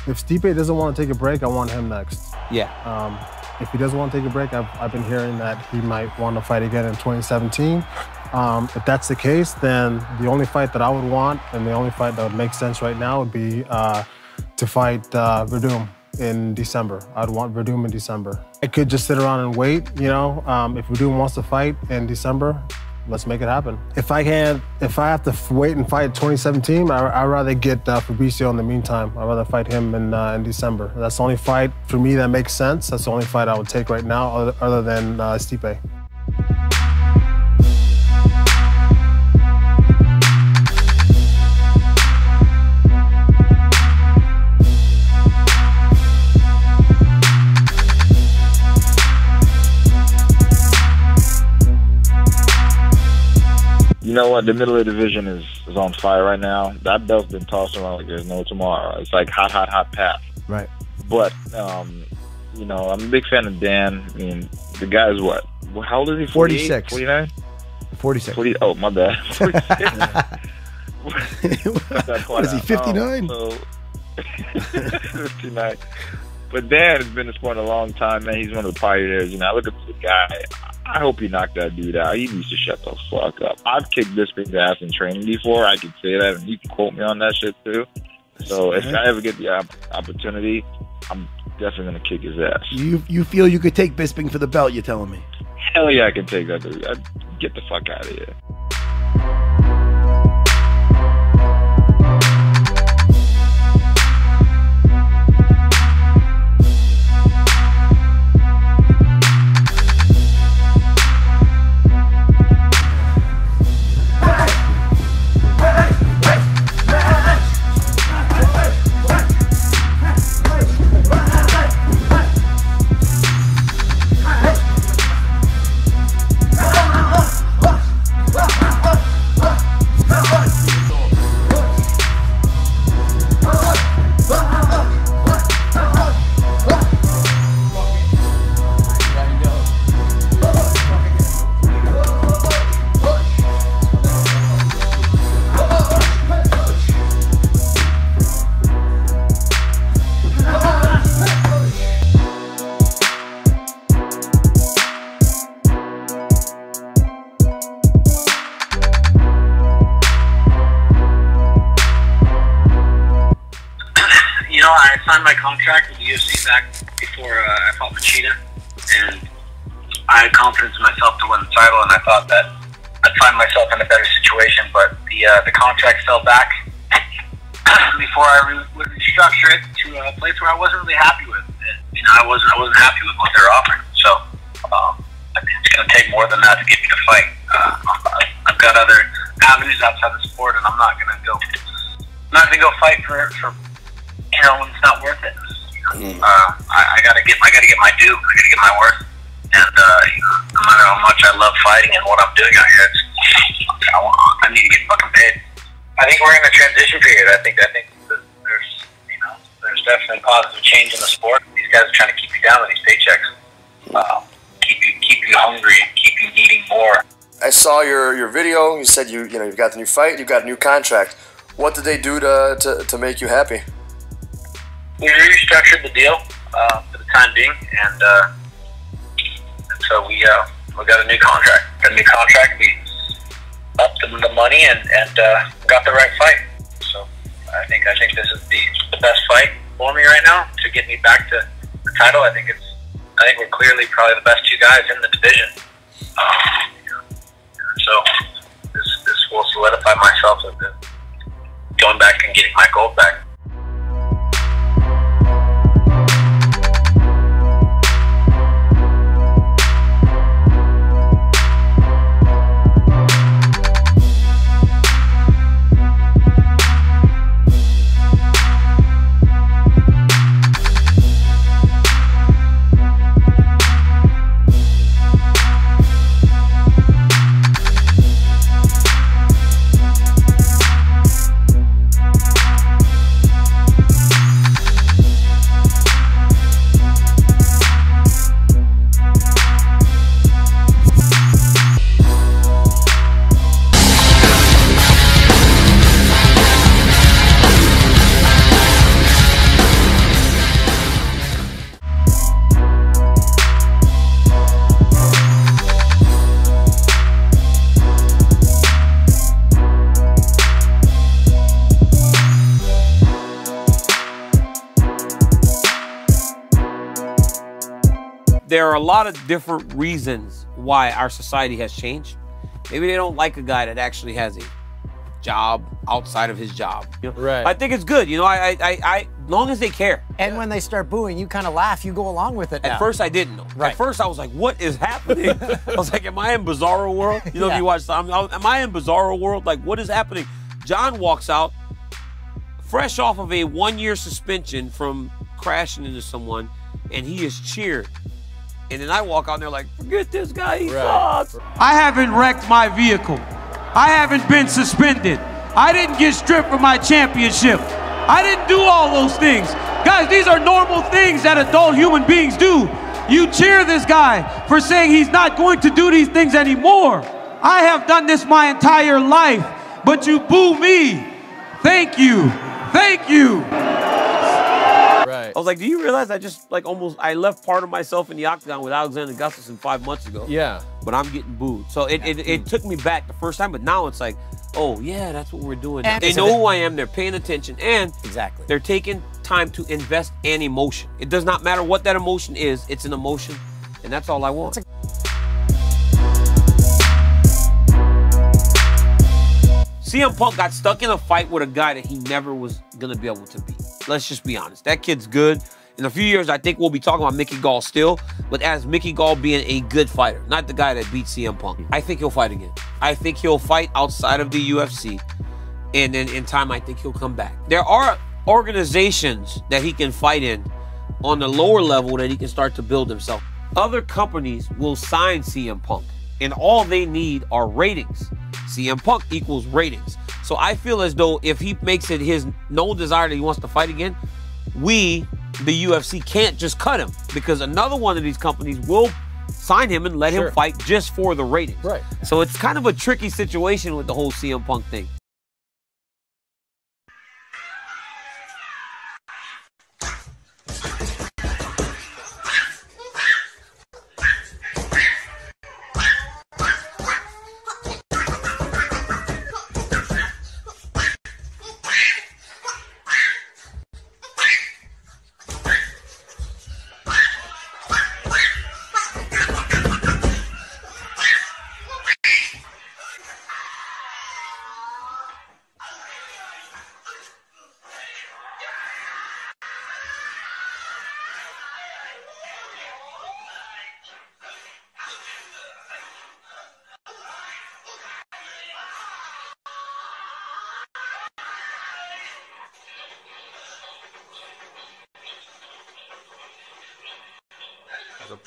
If Stipe doesn't want to take a break, I want him next. Yeah. If he doesn't want to take a break, I've been hearing that he might want to fight again in 2017. If that's the case, then the only fight that I would want and the only fight that would make sense right now would be to fight Verdum in December. I'd want Verdum in December. I could just sit around and wait, you know. If Verdum wants to fight in December, let's make it happen. If I have to wait and fight 2017, I'd rather get Fabricio in the meantime. I'd rather fight him in December. That's the only fight for me that makes sense. That's the only fight I would take right now other than Stipe. You know what? The middle of the division is on fire right now. That belt's been tossed around like there's no tomorrow. It's like hot, hot, hot path. Right. But, you know, I'm a big fan of Dan. I mean, the guy's what? How old is he? 46. 49? 46. 40, oh, my bad. 46. What is he, 59? 59. But Dan has been in the sport a long time, man. He's one of the pioneers. You know, I look at the guy. I hope he knocked that dude out. He needs to shut the fuck up. I've kicked Bisping's ass in training before. I can say that, and you can quote me on that shit too. So if I ever get the opportunity, I'm definitely gonna kick his ass. You feel you could take Bisping for the belt? You're telling me? Hell yeah, I can take that dude. Get the fuck out of here. I signed my contract with the UFC back before I fought Machida, and I had confidence in myself to win the title, and I thought that I'd find myself in a better situation, but the contract fell back before I would restructure it to a place where I wasn't really happy with it. You know, I wasn't happy with what they were offering, so it's going to take more than that to get me to fight. I've got other avenues outside the sport, and I'm not going to go fight for you know, when it's not worth it. I gotta get my due. I gotta get my worth. And no matter how much I love fighting and what I'm doing out here, I need to get fucking paid. I think we're in a transition period. I think that there's definitely positive change in the sport. These guys are trying to keep you down with these paychecks, keep you hungry, and keep you needing more. I saw your video. You said you've got the new fight, you've got a new contract. What did they do to make you happy? We restructured the deal for the time being, and so we got a new contract. We upped the money and got the right fight. So I think this is the best fight for me right now to get me back to the title. I think we're clearly probably the best two guys in the division. So this will solidify myself as going back and getting my gold back. There are a lot of different reasons why our society has changed. Maybe they don't like a guy that actually has a job outside of his job. You know? Right. I think it's good. You know, I long as they care. And when they start booing, you kind of laugh. You go along with it now. At first, I didn't know. Right. At first, I was like, what is happening? I was like, am I in Bizarro World? You know, if you watch, am I in Bizarro World? Like, what is happening? John walks out, fresh off of a 1-year suspension from crashing into someone, and he is cheered. And then I walk out there like, forget this guy, he sucks. I haven't wrecked my vehicle. I haven't been suspended. I didn't get stripped from my championship. I didn't do all those things. Guys, these are normal things that adult human beings do. You cheer this guy for saying he's not going to do these things anymore. I have done this my entire life, but you boo me. Thank you. Thank you. Right. I was like, do you realize I left part of myself in the octagon with Alexander Gustafsson 5 months ago? Yeah. But I'm getting booed. So it took me back the first time, but now it's like, oh yeah, that's what we're doing. And they know who I am, they're paying attention, and Exactly. they're taking time to invest an emotion. It does not matter what that emotion is, it's an emotion, and that's all I want. CM Punk got stuck in a fight with a guy that he never was gonna be able to beat. Let's just be honest. That kid's good. In a few years, I think we'll be talking about Mickey Gall still, but as Mickey Gall being a good fighter, not the guy that beat CM Punk. I think he'll fight again. I think he'll fight outside of the UFC, and then in time, I think he'll come back. There are organizations that he can fight in on the lower level that he can start to build himself. Other companies will sign CM Punk, and all they need are ratings. CM Punk equals ratings. So I feel as though if he makes it his no desire that he wants to fight again, we, the UFC, can't just cut him, because another one of these companies will sign him and let him fight just for the ratings. Right. So it's kind of a tricky situation with the whole CM Punk thing. as a